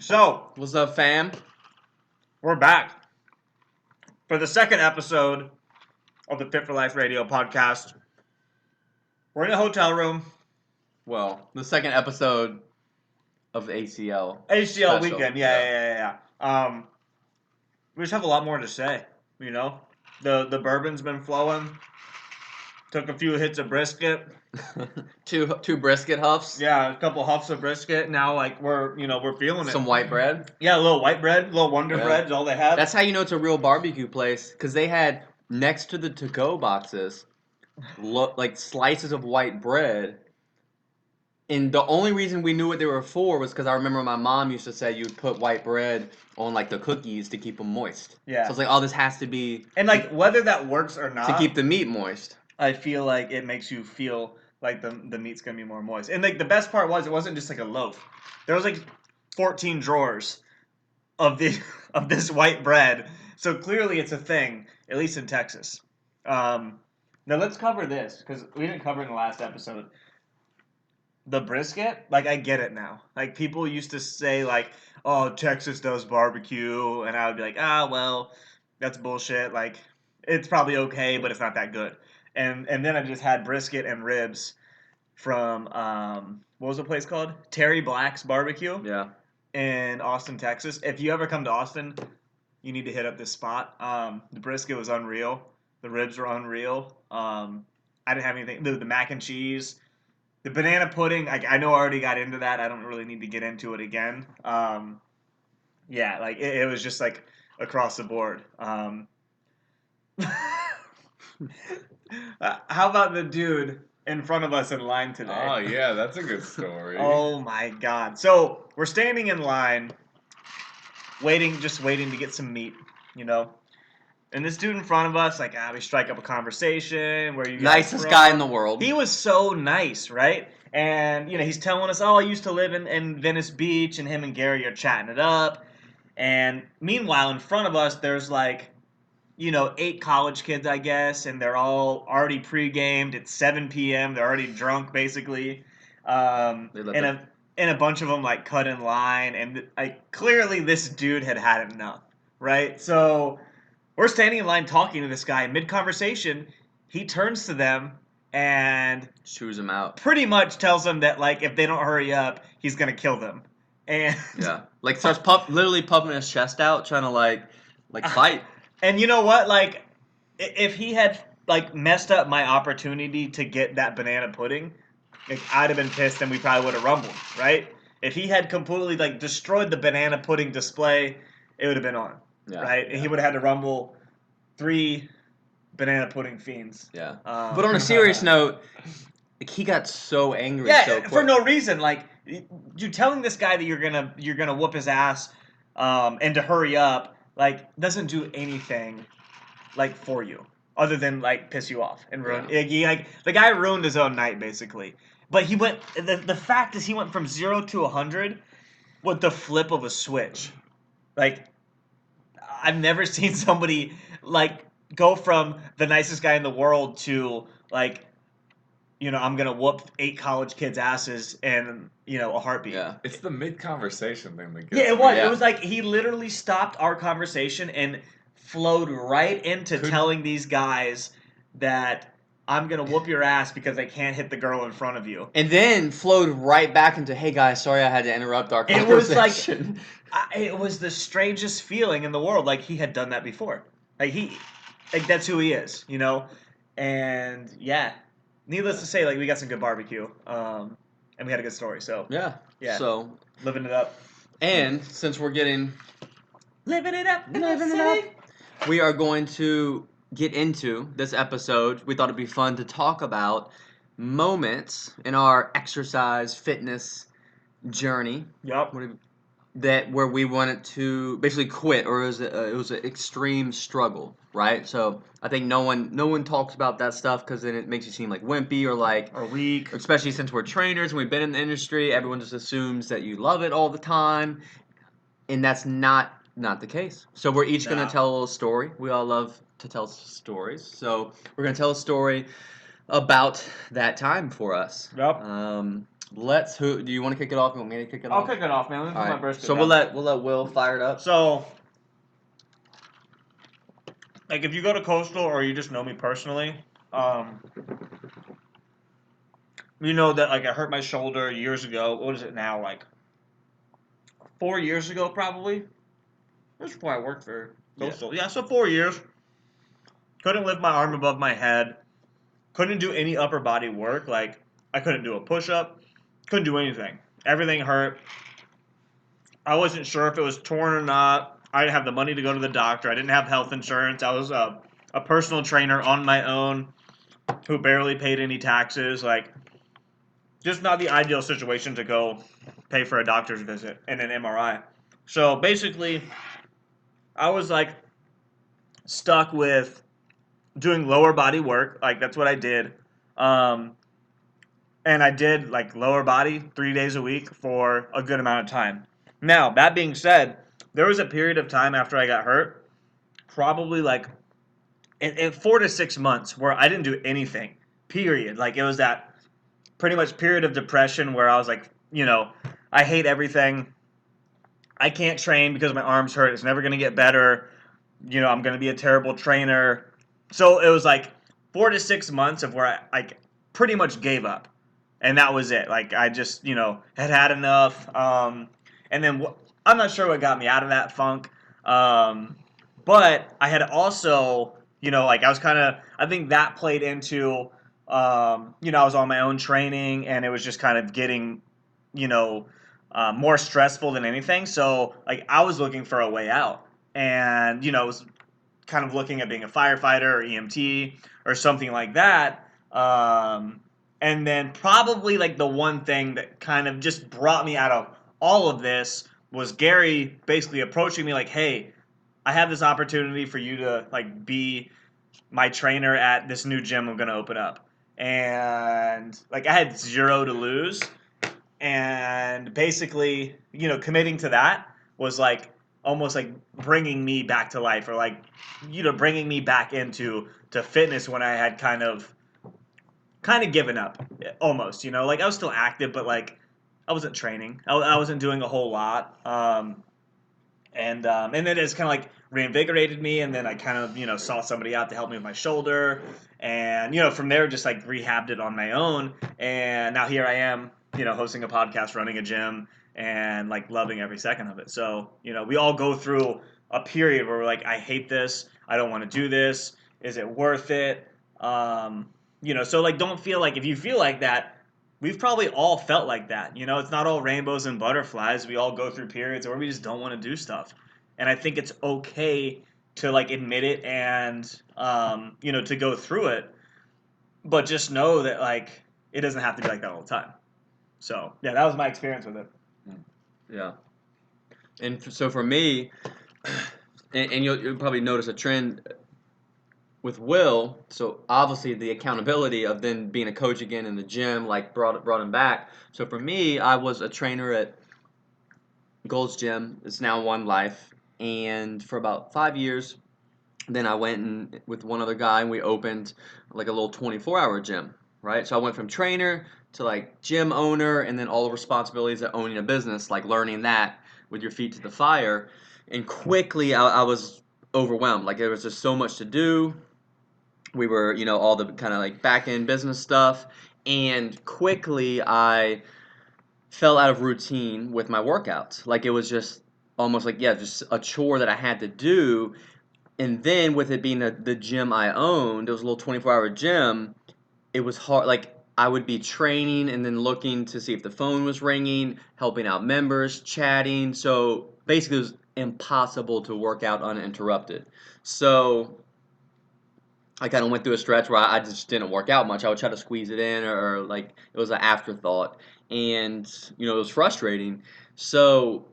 So, What's up, fam? we're back for the second episode of the Fit for Life Radio podcast. We're in a hotel room. Well, the second episode of ACL. ACL special. weekend. Yeah. We just have a lot more to say, you know? The bourbon's been flowing. Took a few hits of brisket. two brisket huffs. Yeah, a couple huffs of brisket. Now, we're feeling it. Some white bread. Yeah, a little white bread, a little Wonder Bread is all they have. That's how you know it's a real barbecue place, because they had next to the to-go boxes, like slices of white bread. And the only reason we knew what they were for was because I remember my mom used to say you'd put white bread on like the cookies to keep them moist. Yeah. So it's like, oh, this has to be. And whether that works or not, to keep the meat moist. I feel like it makes you feel like the meat's gonna be more moist. And the best part was it wasn't just like a loaf. There was 14 drawers of this white bread. So clearly it's a thing, at least in Texas. Now let's cover this because we didn't cover it in the last episode. The brisket, I get it now. People used to say oh, Texas does barbecue, and I would be like, well, that's bullshit. It's probably okay, but it's not that good. And then I just had brisket and ribs from what was the place called? Terry Black's Barbecue. Yeah. In Austin, Texas. If you ever come to Austin, you need to hit up this spot. The brisket was unreal. The ribs were unreal. I didn't have anything. The mac and cheese. The banana pudding, I know I already got into that. I don't really need to get into it again. It was just across the board. How about the dude in front of us in line today? Oh, yeah, that's a good story. Oh, my God. So, we're standing in line, just waiting to get some meat, And this dude in front of us, we strike up a conversation. Where you guys Nicest guy in the world. He was so nice, right? And, he's telling us, I used to live in Venice Beach, and him and Gary are chatting it up. And meanwhile, in front of us, there's 8 college kids, I guess, and they're all already pre-gamed. It's 7 p.m. They're already drunk, basically. And a bunch of them, cut in line. And, clearly this dude had enough, right? So we're standing in line talking to this guy. Mid-conversation, he turns to them and chews them out. Pretty much tells them that, if they don't hurry up, he's going to kill them. And yeah. Starts literally puffing his chest out, trying to, fight. And you know what? If he had, messed up my opportunity to get that banana pudding, I'd have been pissed and we probably would have rumbled, right? If he had completely, destroyed the banana pudding display, it would have been on. Yeah, right? And he would have had to rumble 3 banana pudding fiends. Yeah. But on a serious note, he got so angry so quick. For no reason. You telling this guy that you're gonna whoop his ass and to hurry up, doesn't do anything for you. Other than piss you off and ruin. Yeah. The guy ruined his own night basically. But he went. The fact is he went from 0 to 100 with the flip of a switch. I've never seen somebody go from the nicest guy in the world to I'm gonna whoop 8 college kids' asses in a heartbeat. Yeah, it's the mid-conversation thing that gets Yeah, it was. me. It was he literally stopped our conversation and flowed right into telling these guys that I'm gonna whoop your ass because I can't hit the girl in front of you. And then flowed right back into, hey guys, sorry I had to interrupt our conversation. It was the strangest feeling in the world. He had done that before. That's who he is, And yeah, needless to say, we got some good barbecue, and we had a good story. So yeah. So living it up. And since we're getting living it up, we are going to get into this episode. We thought it'd be fun to talk about moments in our exercise fitness journey. Yup. Where we wanted to basically quit, or it was an extreme struggle, right? So I think no one talks about that stuff because then it makes you seem wimpy or weak. Especially since we're trainers and we've been in the industry, everyone just assumes that you love it all the time, and that's not the case. So we're each going to tell a little story. We all love to tell stories, so we're going to tell a story about that time for us. Yep. Who do you want to kick it off? You want me to kick it I'll off? kick it off, man. Let me All put my right. brisket So down. we'll let Will fire it up. So, like, if you go to Coastal or you just know me personally, you know that like I hurt my shoulder years ago. What is it now? Like 4 years ago, probably. That's before I worked for Coastal. Yeah, so 4 years. Couldn't lift my arm above my head. Couldn't do any upper body work. Like I couldn't do a push up. Couldn't do anything. Everything hurt. I wasn't sure if it was torn or not. I didn't have the money to go to the doctor. I didn't have health insurance. I was a personal trainer on my own who barely paid any taxes. Like, just not the ideal situation to go pay for a doctor's visit and an MRI. So basically, I was like stuck with doing lower body work. Like, that's what I did. And I did like lower body 3 days a week for a good amount of time. Now, that being said, there was a period of time after I got hurt, probably like in 4 to 6 months, where I didn't do anything, period. Like, it was that pretty much period of depression where I was like, I hate everything. I can't train because my arms hurt. It's never going to get better. I'm going to be a terrible trainer. So it was like 4 to 6 months of where I pretty much gave up. And that was it. Like, I just, had enough. And then I'm not sure what got me out of that funk. But I had also, like I was I think that played into, I was on my own training and it was just kind of getting, more stressful than anything. So, like, I was looking for a way out. And, was kind of looking at being a firefighter or EMT or something like that. And then probably like the one thing that kind of just brought me out of all of this was Gary basically approaching me like, hey, I have this opportunity for you to like be my trainer at this new gym I'm going to open up. And like I had zero to lose. And basically, committing to that was like almost like bringing me back to life, or like, bringing me back into fitness when I had kind of given up almost, like I was still active, but like I wasn't training. I wasn't doing a whole lot. And then it's kind of like reinvigorated me, and then I kind of saw somebody out to help me with my shoulder, and from there just like rehabbed it on my own, and now here I am, hosting a podcast, running a gym, and like loving every second of it. So we all go through a period where we're like, I hate this, I don't want to do this, is it worth it? So like don't feel like, if you feel like that, we've probably all felt like that. It's not all rainbows and butterflies. We all go through periods where we just don't want to do stuff. And I think it's okay to like admit it and, to go through it. But just know that like it doesn't have to be like that all the time. So, yeah, that was my experience with it. Yeah. And so for me, and you'll probably notice a trend with Will. So obviously the accountability of then being a coach again in the gym like brought him back. So for me, I was a trainer at Gold's Gym. It's now One Life, and for about 5 years, then I went and with one other guy and we opened like a little 24-hour gym. Right. So I went from trainer to like gym owner, and then all the responsibilities of owning a business, like learning that with your feet to the fire. And quickly I was overwhelmed. Like there was just so much to do. We were, all the kind of like back end business stuff. And quickly I fell out of routine with my workouts. Like it was just almost like, just a chore that I had to do. And then with it being the gym I owned, it was a little 24-hour gym. It was hard. Like I would be training and then looking to see if the phone was ringing, helping out members, chatting. So basically it was impossible to work out uninterrupted. So I kind of went through a stretch where I just didn't work out much. I would try to squeeze it in, or like it was an afterthought, and it was frustrating. So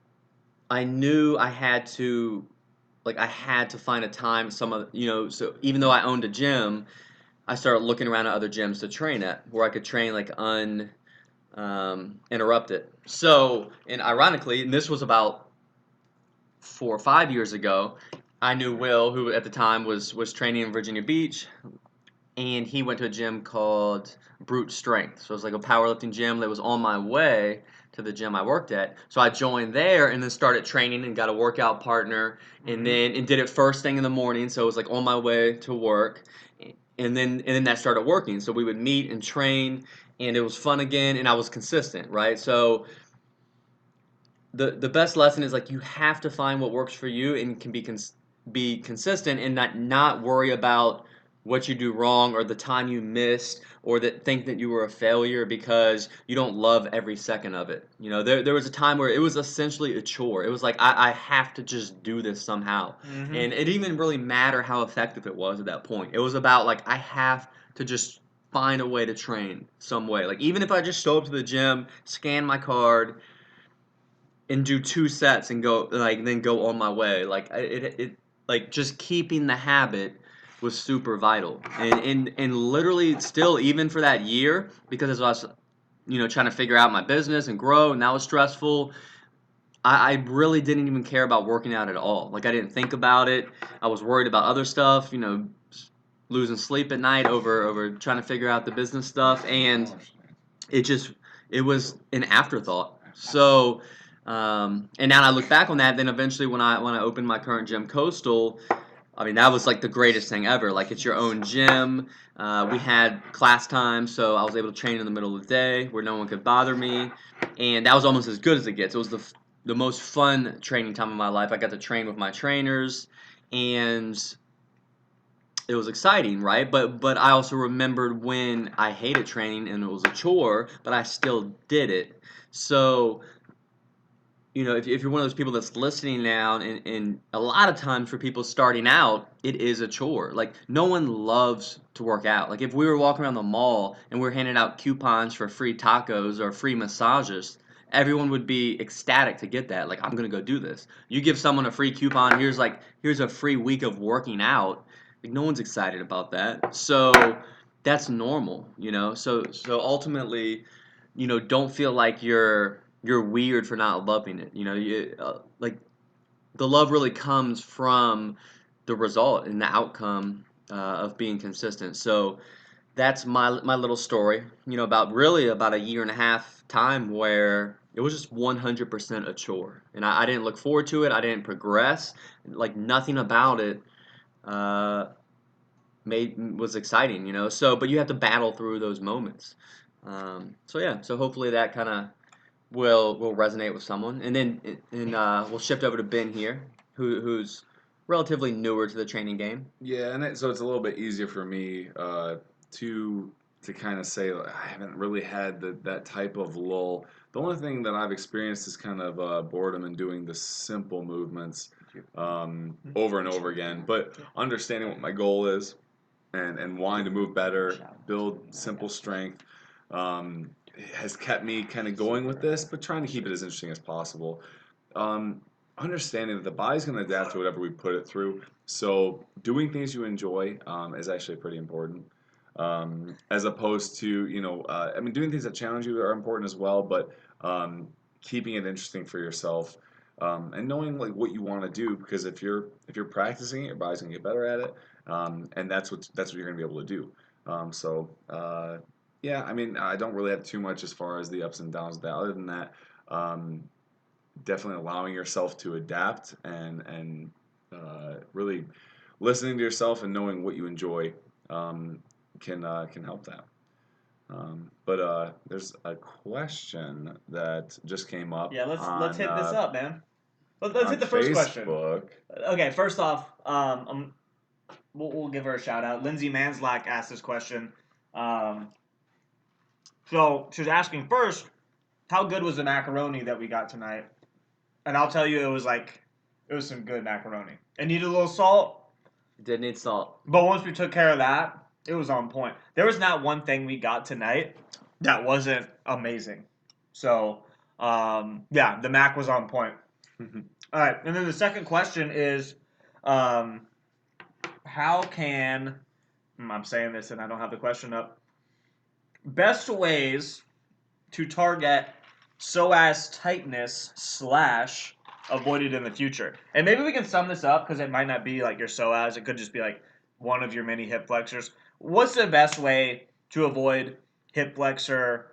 I knew I had to, find a time. So even though I owned a gym, I started looking around at other gyms to train at, where I could train like uninterrupted. So, and ironically, and this was about 4 or 5 years ago, I knew Will, who at the time was training in Virginia Beach, and he went to a gym called Brute Strength. So it was like a powerlifting gym that was on my way to the gym I worked at. So I joined there and then started training and got a workout partner and did it first thing in the morning. So it was like on my way to work. And then that started working. So we would meet and train and it was fun again and I was consistent, right? So the best lesson is like you have to find what works for you and can be consistent and not worry about what you do wrong or the time you missed or that think that you were a failure because you don't love every second of it. You know, there was a time where it was essentially a chore. It was like I have to just do this somehow. Mm-hmm. And it didn't even really matter how effective it was at that point. It was about like I have to just find a way to train some way. Like even if I just show up to the gym, scan my card, and do 2 sets and go like then go on my way. Like it like just keeping the habit was super vital. And literally still even for that year because as I was trying to figure out my business and grow and that was stressful. I really didn't even care about working out at all. Like I didn't think about it. I was worried about other stuff. Losing sleep at night over trying to figure out the business stuff and it just it was an afterthought. So, and now I look back on that. Then eventually, when I opened my current gym, Coastal, I mean that was like the greatest thing ever. Like it's your own gym. We had class time, so I was able to train in the middle of the day where no one could bother me, and that was almost as good as it gets. It was the most fun training time of my life. I got to train with my trainers, and it was exciting, right? But I also remembered when I hated training and it was a chore, but I still did it. So, if you're one of those people that's listening now, and a lot of times for people starting out, it is a chore. Like, no one loves to work out. Like, if we were walking around the mall and we are handing out coupons for free tacos or free massages, everyone would be ecstatic to get that. Like, I'm going to go do this. You give someone a free coupon, here's a free week of working out. Like, no one's excited about that. So, that's normal. So ultimately, don't feel like you're weird for not loving it. Like the love really comes from the result and the outcome of being consistent. So that's my little story. About a year and a half time where it was just 100% a chore, and I didn't look forward to it. I didn't progress. Like nothing about it. Was exciting, So, but you have to battle through those moments. So yeah, so hopefully that kind of will resonate with someone, and then we'll shift over to Ben here, who's relatively newer to the training game. Yeah, and so it's a little bit easier for me to kind of say like, I haven't really had that type of lull. The only thing that I've experienced is kind of boredom and doing the simple movements over and over again. But understanding what my goal is and wanting to move better, build simple strength, has kept me kind of going with this, but trying to keep it as interesting as possible. Understanding that the body's going to adapt to whatever we put it through. So doing things you enjoy is actually pretty important. As opposed to, doing things that challenge you are important as well, but keeping it interesting for yourself and knowing like what you want to do, because if you're practicing it, your body's gonna get better at it, and that's what you're gonna be able to do. Yeah, I don't really have too much as far as the ups and downs of that. Other than that, definitely allowing yourself to adapt and really listening to yourself and knowing what you enjoy can help that. But there's a question that just came up. Yeah, let's on, hit this up, man. Let's on hit the first question. Facebook. Okay, first off, we'll give her a shout out. Lindsay Manslack asked this question. So she was asking first, how good was the macaroni that we got tonight? And I'll tell you, it was some good macaroni. It needed a little salt, Did need salt. but once we took care of that, it was on point. There was not one thing we got tonight that wasn't amazing. So, yeah, the mac was on point. All right, and then the second question is, how can I'm saying this and I don't have the question up. Best ways to target Psoas Tightness / avoid it in the future. And maybe we can sum this up because it might not be like your Psoas. It could just be like one of your mini hip flexors. What's the best way to avoid hip flexor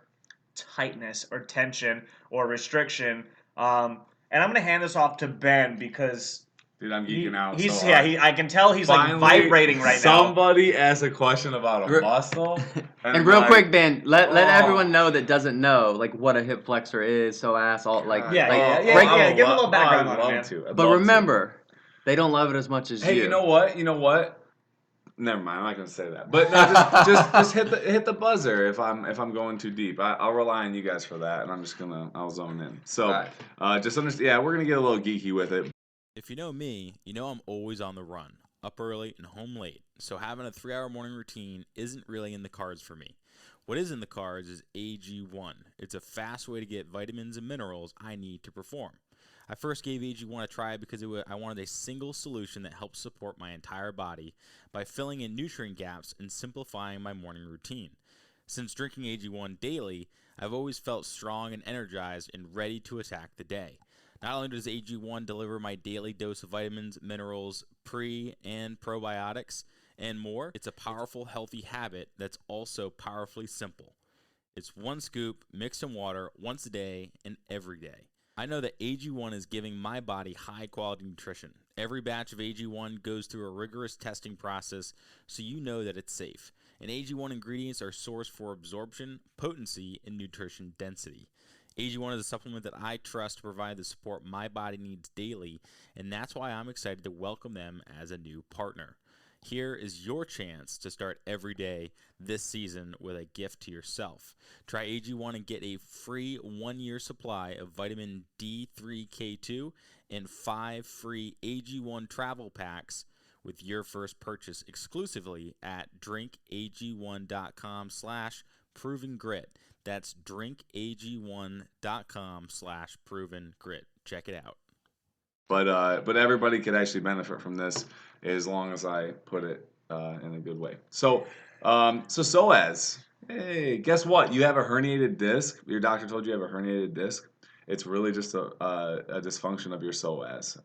tightness or tension or restriction? And I'm gonna hand this off to Ben because Dude, I'm geeking out so he's hard. I can tell he's like Finally, vibrating right now. somebody asked a question about a Re- muscle. And real like, quick, Ben, let oh. everyone know that doesn't know like what a hip flexor is, psoas, all like God. Yeah, like yeah, yeah, break. yeah. Give him a little background I'd on it, love man. to. I'd But love to. remember, they don't love it as much as Hey, you. you know what? You know what? Never mind. I'm not gonna say that. But no, just hit the buzzer if I'm going too deep. I'll rely on you guys for that, and I'll zone in. So, Right. just understand. Yeah, we're gonna get a little geeky with it. If you know me, you know I'm always on the run, up early and home late, so having a 3-hour morning routine isn't really in the cards for me. What is in the cards is AG1. It's a fast way to get vitamins and minerals I need to perform. I first gave AG1 a try because I wanted a single solution that helps support my entire body by filling in nutrient gaps and simplifying my morning routine. Since drinking AG1 daily, I've always felt strong and energized and ready to attack the day. Not only does AG1 deliver my daily dose of vitamins, minerals, pre- and probiotics, and more, it's a powerful, healthy habit that's also powerfully simple. It's one scoop mixed in water once a day and every day. I know that AG1 is giving my body high-quality nutrition. Every batch of AG1 goes through a rigorous testing process, so you know that it's safe. And AG1 ingredients are sourced for absorption, potency, and nutrition density. AG1 is a supplement that I trust to provide the support my body needs daily, and that's why I'm excited to welcome them as a new partner. Here is your chance to start every day this season with a gift to yourself. Try AG1 and get a free 1-year supply of vitamin D3K2 and 5 free AG1 travel packs with your first purchase exclusively at drinkag1.com/provengrit. That's drinkag1.com/provengrit. Check it out. But everybody could actually benefit from this as long as I put it in a good way. So Psoas, hey, guess what? You have a herniated disc. Your doctor told you have a herniated disc. It's really just a dysfunction of your psoas.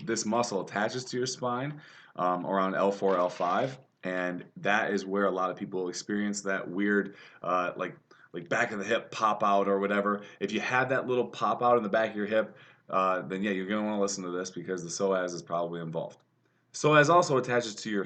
This muscle attaches to your spine around L4, L5, and that is where a lot of people experience that weird like back of the hip pop out or whatever. If you have that little pop out in the back of your hip, then yeah, you're going to want to listen to this because the psoas is probably involved. Psoas also attaches to your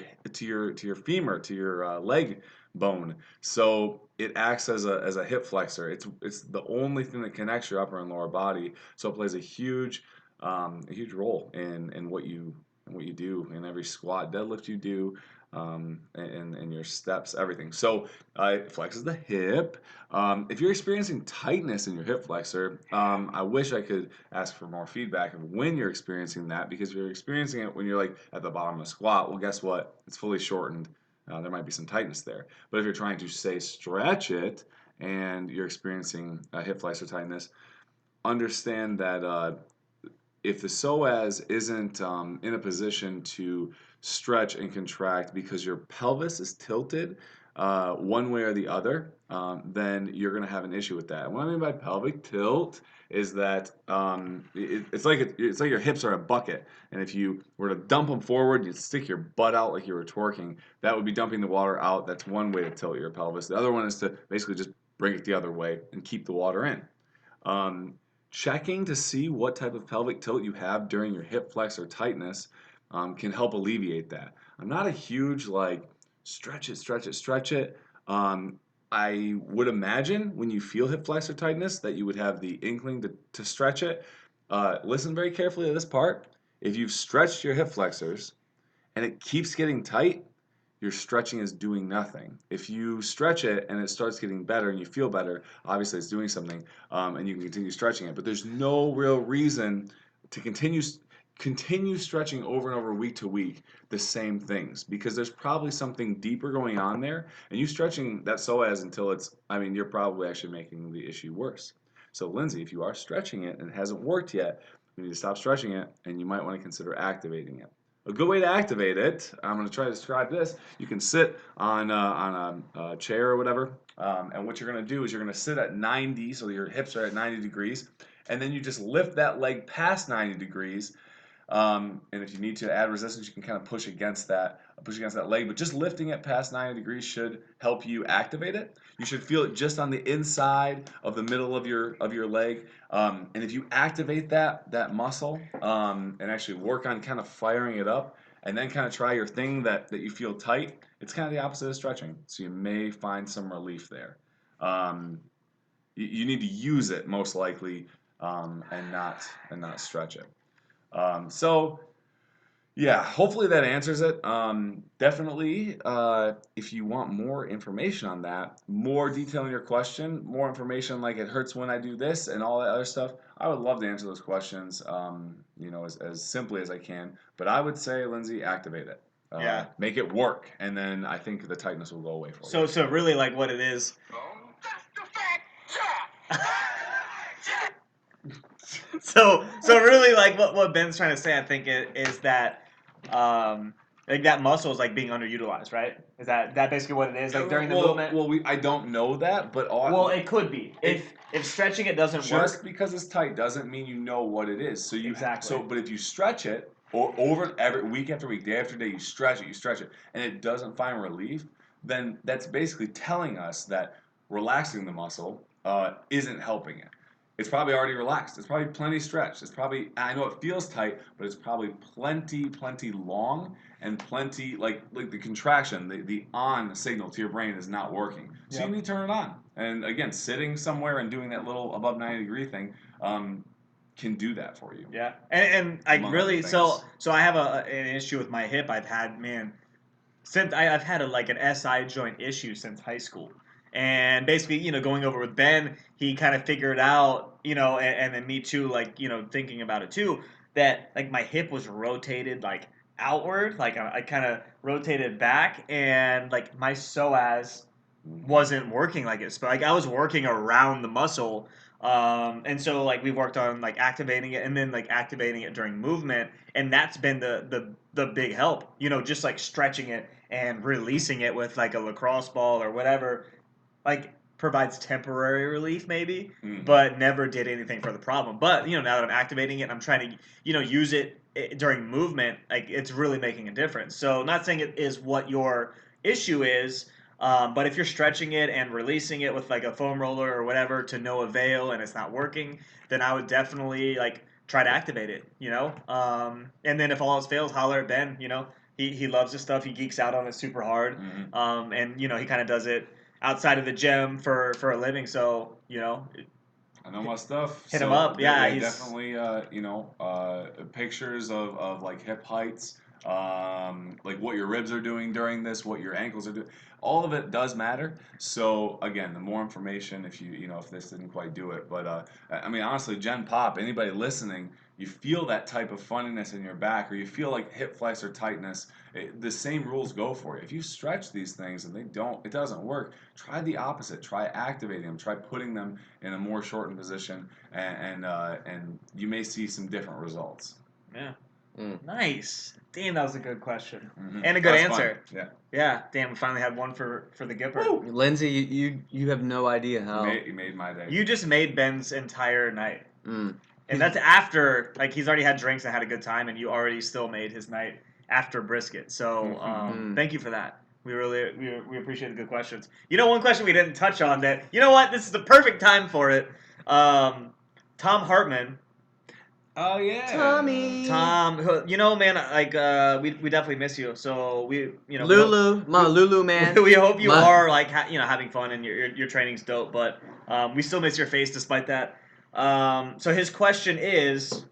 femur, to your leg bone, so it acts as a hip flexor. It's the only thing that connects your upper and lower body, so it plays a huge role in what you do in every squat, deadlift you do, and your steps, everything. So it flexes the hip. If you're experiencing tightness in your hip flexor, I wish I could ask for more feedback of when you're experiencing that, because if you're experiencing it when you're like at the bottom of a squat, well, guess what? It's fully shortened. There might be some tightness there. But if you're trying to say stretch it and you're experiencing hip flexor tightness, understand that if the psoas isn't in a position to stretch and contract because your pelvis is tilted one way or the other, then you're going to have an issue with that. And what I mean by pelvic tilt is that it's like your hips are a bucket, and if you were to dump them forward, you'd stick your butt out like you were twerking. That would be dumping the water out. That's one way to tilt your pelvis. The other one is to basically just bring it the other way and keep the water in. Checking to see what type of pelvic tilt you have during your hip flexor tightness can help alleviate that. I'm not a huge like stretch it, stretch it, stretch it. I would imagine when you feel hip flexor tightness that you would have the inkling to stretch it. Listen very carefully to this part. If you've stretched your hip flexors and it keeps getting tight, your stretching is doing nothing. If you stretch it and it starts getting better and you feel better, obviously it's doing something, and you can continue stretching it. But there's no real reason to continue stretching over and over week to week the same things, because there's probably something deeper going on there, and you stretching that psoas until you're probably actually making the issue worse. So Lindsay, if you are stretching it and it hasn't worked yet, you need to stop stretching it, and you might want to consider activating it. A good way to activate it, I'm going to try to describe this. You can sit on a chair or whatever, and what you're going to do is you're going to sit at 90, so your hips are at 90 degrees, and then you just lift that leg past 90 degrees, and if you need to add resistance, you can kind of push against that pushing against that leg, but just lifting it past 90 degrees should help you activate it. You should feel it just on the inside of the middle of your leg, and if you activate that muscle and actually work on kind of firing it up, and then kind of try your thing that you feel tight, it's kind of the opposite of stretching. So you may find some relief there. You need to use it most likely, and not stretch it. So yeah, hopefully that answers it. Definitely, if you want more information on that, more detail in your question, more information like it hurts when I do this and all that other stuff, I would love to answer those questions, as simply as I can. But I would say, Lindsay, activate it. Yeah. Make it work, and then I think the tightness will go away for you. So really, like, what it is. So really, like, what Ben's trying to say, I think, is that like that muscle is like being underutilized, right? Is that basically what it is, like during the movement? Well, I don't know that, but Well, it could be if stretching it doesn't just work. because it's tight doesn't mean you know what it is. So Exactly. but if you stretch it over every week after week, day after day, you stretch it, and it doesn't find relief, then that's basically telling us that relaxing the muscle isn't helping it. It's probably already relaxed. It's probably plenty stretched. It's probably, I know it feels tight, but it's probably plenty long, and plenty like the contraction, the on signal to your brain is not working. So Yep. you need to turn it on. And again, sitting somewhere and doing that little above 90 degree thing can do that for you. Yeah, and I Among really other so things. I have an issue with my hip. I've had since I've had like an SI joint issue since high school, and basically going over with Ben, he kind of figured out and then me too, like thinking about it too, that like my hip was rotated like outward, like I kind of rotated back, and like my psoas wasn't working like it's, but like I was working around the muscle. And so like we worked on like activating it and then like activating it during movement, and that's been the big help. Just like stretching it and releasing it with like a lacrosse ball or whatever, like provides temporary relief maybe, but never did anything for the problem. But now that I'm activating it, and I'm trying to use it during movement, like it's really making a difference. So not saying it is what your issue is. But if you're stretching it and releasing it with like a foam roller or whatever to no avail and it's not working, then I would definitely like try to activate it, and then if all else fails, holler at Ben. He loves this stuff. He geeks out on it super hard. And he kind of does it outside of the gym for a living. So I know my stuff. Hit him up. Yeah, he's definitely. Pictures of like hip heights, like what your ribs are doing during this, what your ankles are doing. All of it does matter. So again, the more information, if if this didn't quite do it, but I mean honestly, Gen Pop, anybody listening, you feel that type of funniness in your back, or you feel like hip flexor tightness, the same rules go for you. If you stretch these things and it doesn't work, try the opposite. Try activating them. Try putting them in a more shortened position, and you may see some different results. Yeah. Nice. Damn, that was a good question. Mm-hmm. And a good answer. Fun. Yeah. Yeah. Damn, we finally had one for the Gipper. Woo! Lindsay, you have no idea how. You made my day. You just made Ben's entire night. Mm. And that's after, like, he's already had drinks and had a good time, and you already still made his night after brisket. So, thank you for that. We really we appreciate the good questions. One question we didn't touch on that, this is the perfect time for it. Tom Hartman. Oh yeah, Tommy. Tom, man, like we definitely miss you. So Lulu, my Lulu man. We hope you are like having fun and your training's dope. But we still miss your face despite that. So his question is: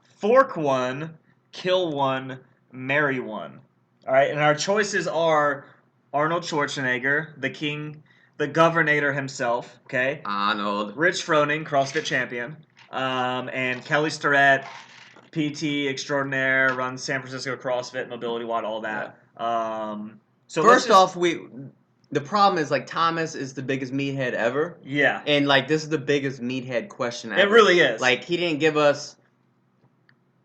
fork one, kill one, marry one. All right, and our choices are Arnold Schwarzenegger, the king, the governator himself. Okay, Arnold. Rich Froning, CrossFit champion. And Kelly Starrett, PT extraordinaire, runs San Francisco CrossFit, Mobility Watt, all that. So first off, the problem is like Thomas is the biggest meathead ever. Yeah. And like this is the biggest meathead question ever. It really is. Like he didn't give us.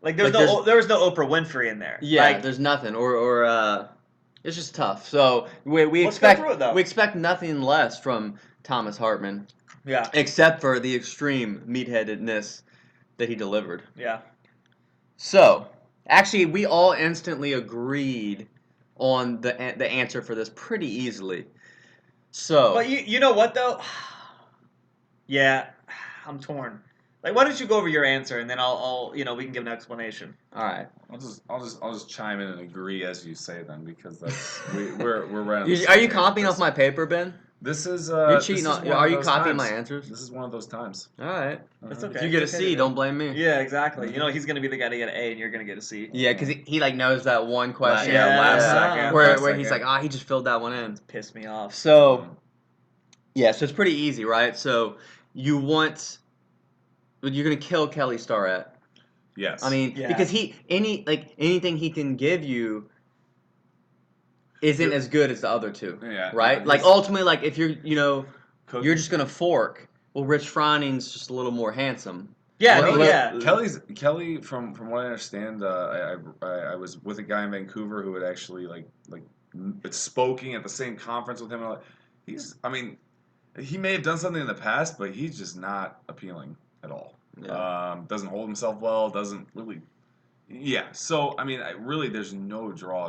Like there was no Oprah Winfrey in there. Yeah, like, there's nothing, or it's just tough. So we Let's go expect through it, though. we expect nothing less from Thomas Hartman. Yeah. Except for the extreme meatheadedness that he delivered. Yeah. So, actually, we all instantly agreed on the answer for this pretty easily. So, But you know what though? Yeah, I'm torn. Like, why don't you go over your answer and then I'll we can give an explanation. all right. I'll just chime in and agree as you say them because that's we're right on the Are same you page copying with off my paper, Ben? this is You're cheating this is on. one Are of you those copying times. my answers? This is one of those times. All right. It's If okay. you get a It's okay C, to don't blame me. Yeah, exactly. You know he's gonna be the guy to get an A, and you're gonna get a C. Yeah, because he like knows that one question. Yeah, last second. Where last he's like, second. he just filled that one in. Pissed me off. So, yeah, so it's pretty easy, right? So you're gonna kill Kelly Starrett. Yes. I mean, Yeah. because anything he can give you isn't as good as the other two, Yeah, right? yeah, Like this- ultimately, like if you're Cook- you're just gonna fork. Well, Rich Fronin's just a little more handsome. Yeah, Well, no, yeah. Kelly, from what I understand, I was with a guy in Vancouver who had actually it's spoken at the same conference with him. And he may have done something in the past, but he's just not appealing at all. Yeah. Doesn't hold himself well. Doesn't really. Yeah. So really, there's no draw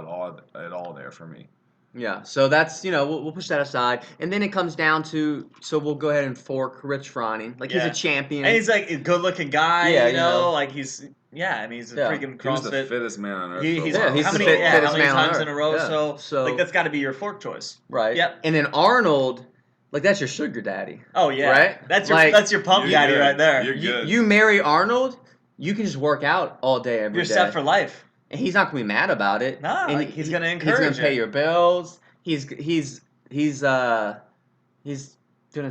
at all there for me. Yeah, so that's we'll push that aside, and then it comes down to we'll go ahead and fork Rich Froning. Like he's Yeah. a champion, And he's like a good-looking guy. Yeah, you you know, know. like he's he's a Yeah. freaking He was the CrossFit. fittest man on earth. He's for a while. he's how the many fittest man on times earth. in a row? Yeah. So like that's got to be your fork choice. right. Yep. And then Arnold, like that's your sugar daddy. Oh yeah, Right? That's Like, your pump You're daddy good. right there. You're good. You marry Arnold, you can just work out all day every You're day. set for life. And he's not gonna be mad about it. Nah, and like, he's gonna He's encourage gonna pay it. your bills. He's gonna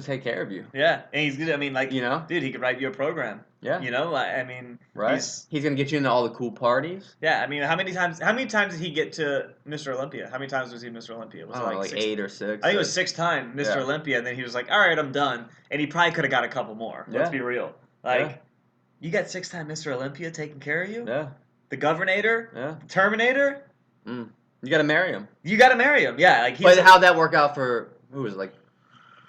take care of you. Yeah, and he's good. I mean, like dude, he could write you a program. Yeah. I mean, Right. He's gonna get you into all the cool parties. Yeah, I mean, how many times did he get to Mr. Olympia? How many times was he Mr. Olympia? Was I it don't know, like 6? 8 or 6. I think it was 6 times Mr. Yeah. Olympia, and then he was like, "All right, I'm done." And he probably could have got a couple more. Let's Yeah. be real. Like, Yeah. you got 6-time Mr. Olympia taking care of you. Yeah. The Governator, Yeah. the Terminator. You gotta marry him. You got to marry him. Yeah, like he's. But how'd that work out for who was it, like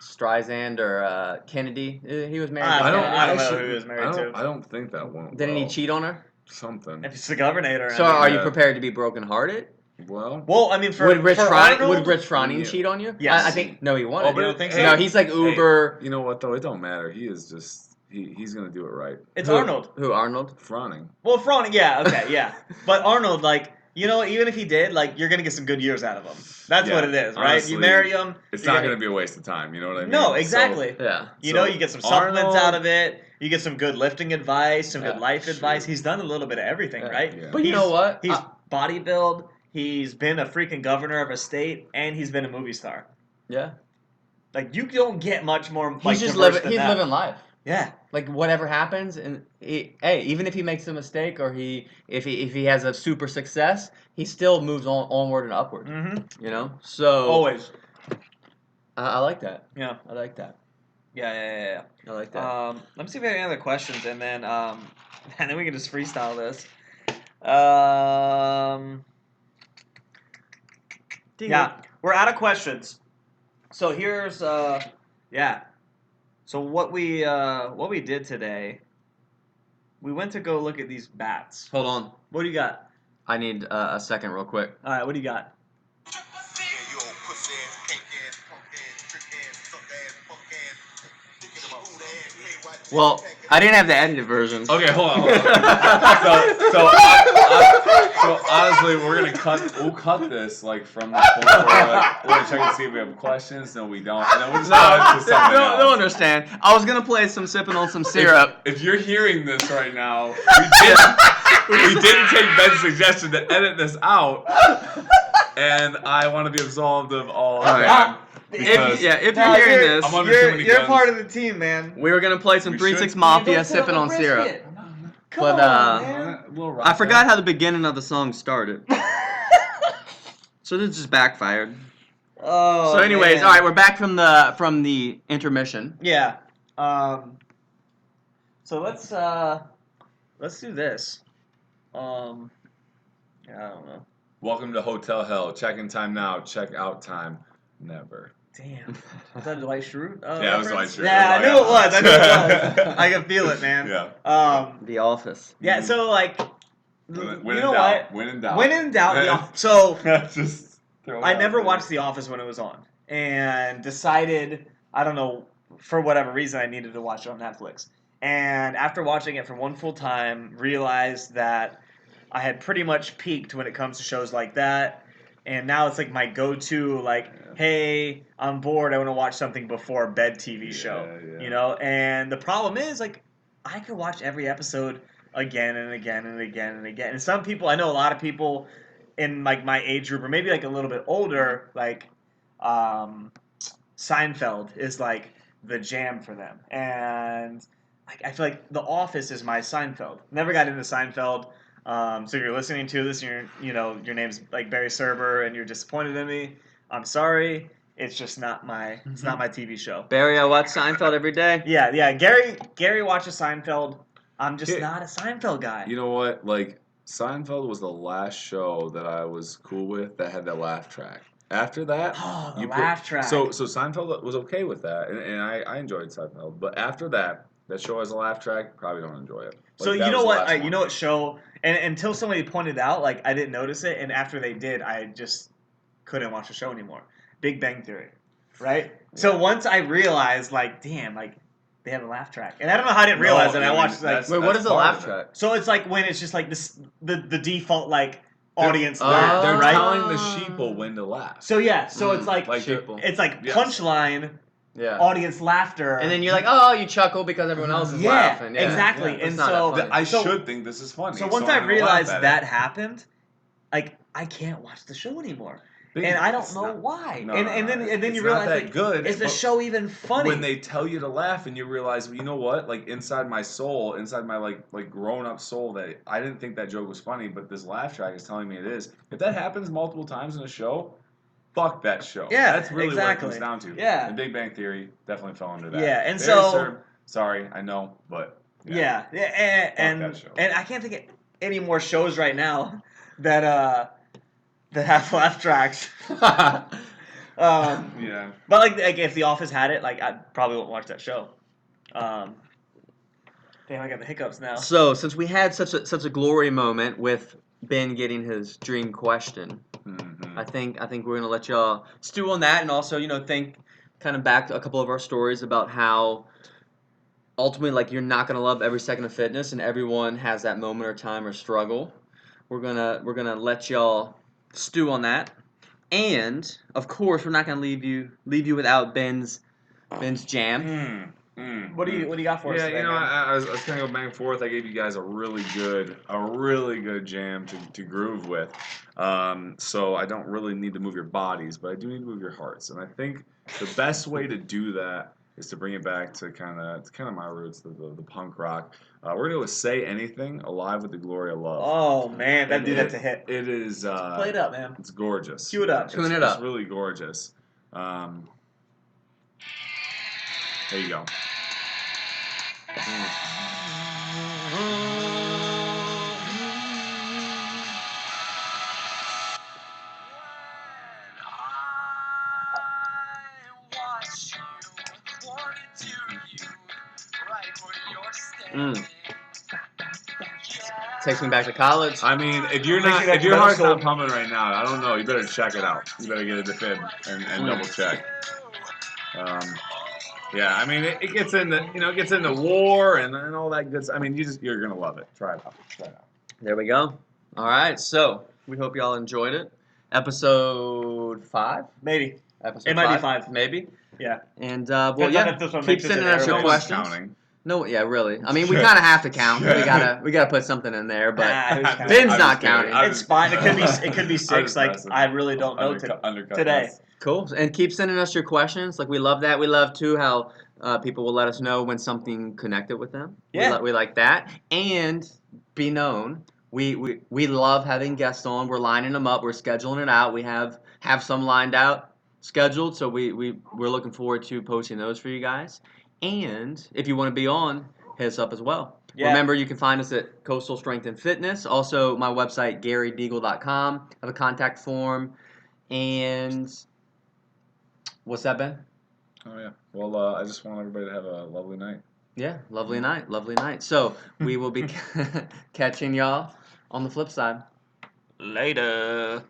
Streisand or Kennedy? He was married. to I don't Kennedy. know who he was married to. I don't think that won't. Didn't he cheat on her? Something. If it's the Governator. So I mean, are you yeah. prepared to be brokenhearted? Well, I mean, for Would Rich Arnold, Froning cheat on you? Yes. I think no, he wouldn't. Oh, but you don't think so? No, he's like uber. you know what though? It don't matter. He is just he's gonna do it right. It's Who- Arnold. Who Arnold? Froning. Well, Froning, yeah, okay, yeah. But Arnold, like, even if he did, like, you're gonna get some good years out of him. That's Yeah, what it is, right? honestly, you marry him. It's you're not gonna be a waste of time. You know what I mean? No, So- exactly. Yeah. You So, know, you get some supplements Arnold- out of it. You get some good lifting advice, some Yeah, good life sure. advice. He's done a little bit of everything, Yeah. right? Yeah. But you know what? He's bodybuild. He's been a freaking governor of a state, and he's been a movie star. Yeah. Like, you don't get much more. Like, He's just diverse living. than He's that. living life. Yeah. Like whatever happens, and even if he makes a mistake or if he has a super success, he still moves onward and upward. Mm-hmm. You know. So Always. I like that. Yeah. I like that. Yeah. I like that. Let me see if we have any other questions, and then we can just freestyle this. Yeah, we're out of questions. So here's yeah. So what we did today, we went to go look at these bats. Hold on. What do you got? I need a second, real quick. All right, what do you got? Well, I didn't have the edited version. Okay, hold on. So honestly, we'll cut this like from the point where we're gonna check and see if we have questions. No, we don't. And then we'll just go into something else. Don't understand. I was gonna play some sipping on some syrup. If you're hearing this right now, we didn't take Ben's suggestion to edit this out, and I want to be absolved of all. All right. that. If Because you're Nah, hearing you're- this, I'm under too many You're guns. part of the team, man. we were gonna play some We 3-6 should. Mafia sipping on syrup. Come But, on, man. I forgot how the beginning of the song started. So this just backfired. Oh. So anyways, man. all right, we're back from the intermission. Yeah. So let's do this. Yeah, I don't know. Welcome to Hotel Hell. Check-in time now. Check-out time never. Damn. Was that Dwight Schrute? Yeah, it was reference? Dwight Schrute. Yeah, I Oh, knew yeah. it was. I knew it was. I can feel it, man. Yeah. The Office. Yeah. So like, When you in know doubt. what? When in doubt. When in doubt. So Just I never watched The Office when it was on, and decided, I don't know, for whatever reason, I needed to watch it on Netflix. And after watching it for one full time, realized that I had pretty much peaked when it comes to shows like that. And now it's like my go-to, like, hey, I'm bored, I want to watch something before bed TV show, Yeah. you know. And the problem is, like, I could watch every episode again and again and again and again. And some people, I know a lot of people in like my age group, or maybe like a little bit older, like Seinfeld is like the jam for them. And like I feel like The Office is my Seinfeld. Never got into Seinfeld. So if you're listening to this, and your name's like Barry Serber, and you're disappointed in me. I'm sorry. It's just not my. It's not my TV show. Barry, I watch Seinfeld every day. Yeah. Gary watches Seinfeld. I'm just not a Seinfeld guy. You know what? Like, Seinfeld was the last show that I was cool with that had that laugh track. After that, Oh, the you laugh track. So Seinfeld was okay with that, and I enjoyed Seinfeld. But after that show has a laugh track. Probably don't enjoy it. Like, So that you know was the what? last You one. know what show? And until somebody pointed out, like I didn't notice it, and after they did, I just couldn't watch the show anymore. Big Bang Theory, right? So once I realized, like, damn, like they have a laugh track, and I don't know how I didn't realize it. I watched like. Wait, what is the part laugh of it. track? So it's like when it's just like this, the default like audience They're laugh, right? telling the sheeple when to laugh. So yeah, so it's like sheeple. it's like Yes. punchline, Yeah. audience laughter, And then you're like, oh, you chuckle because everyone else is laughing. Yeah, exactly. yeah, and it's not so that funny. I so- should think this is funny. So once I'm I gonna realized laugh at that it. happened, like I can't watch the show anymore, But and I don't it's know not- why. no, and no, then it's you not realize, that like, good, is the but show even funny? when they tell you to laugh and you realize, well, you know what? Like, inside my soul, inside my like grown up soul, that I didn't think that joke was funny, but this laugh track is telling me it is. If that happens multiple times in a show, fuck that show. Yeah, That's really exactly. what it comes down to. Yeah. The Big Bang Theory definitely fell under that. Yeah, and Very so- sorry, I know, but yeah, and that show. and I can't think of any more shows right now that have laugh tracks. yeah. But like if The Office had it, like I probably won't watch that show. Damn, I got the hiccups now. So, since we had such a glory moment with Ben getting his dream question, Mhm. I think we're gonna let y'all stew on that, and also think kind of back to a couple of our stories about how ultimately, like, you're not gonna love every second of fitness, and everyone has that moment or time or struggle. We're gonna let y'all stew on that, and of course, we're not gonna leave you without Ben's jam. What do you got for us Yeah, today, you know, man? I was kind of going back and forth. I gave you guys a really good jam to groove with. So I don't really need to move your bodies, but I do need to move your hearts. And I think the best way to do that is to bring it back to kind of my roots, the punk rock. We're gonna go with "Say Anything," "Alive with the Glory of Love." Oh man, And that's a hit. It is. Play it up, man. It's gorgeous. Cue it up. Tune it up. It's really gorgeous. There you go. Takes me back to college. I mean, if your Makes you like heart's middle not pumping right now, I don't know. You better check it out. You better get a defib and double check. Yeah, I mean, it gets into war and all that good stuff. I mean, you're gonna love it. Try it out. There we go. All right, so we hope y'all enjoyed it. Episode 5? Maybe. Episode It might be 5. Maybe. Yeah. And Depends on if this one keep makes it to sending the us your airwaves. No one's questions. counting. No, yeah, really. I mean, we kind of have to count. We gotta put something in there, but Who's counting? Ben's I'm not just kidding. counting. I'm It's just fine. kidding. It could be 6. Like messing. I really don't know Undercut today. this. Cool. And keep sending us your questions. Like, we love that. We love too how people will let us know when something connected with them. Yeah. We like that. And be known, we love having guests on. We're lining them up. We're scheduling it out. We have some lined out, scheduled. So we're looking forward to posting those for you guys. And if you want to be on, hit us up as well. Yeah. Remember, you can find us at Coastal Strength and Fitness. Also, my website, GaryDeagle.com. I have a contact form. And what's that, Ben? Oh yeah. Well, I just want everybody to have a lovely night. Yeah, lovely night. So we will be catching y'all on the flip side. Later.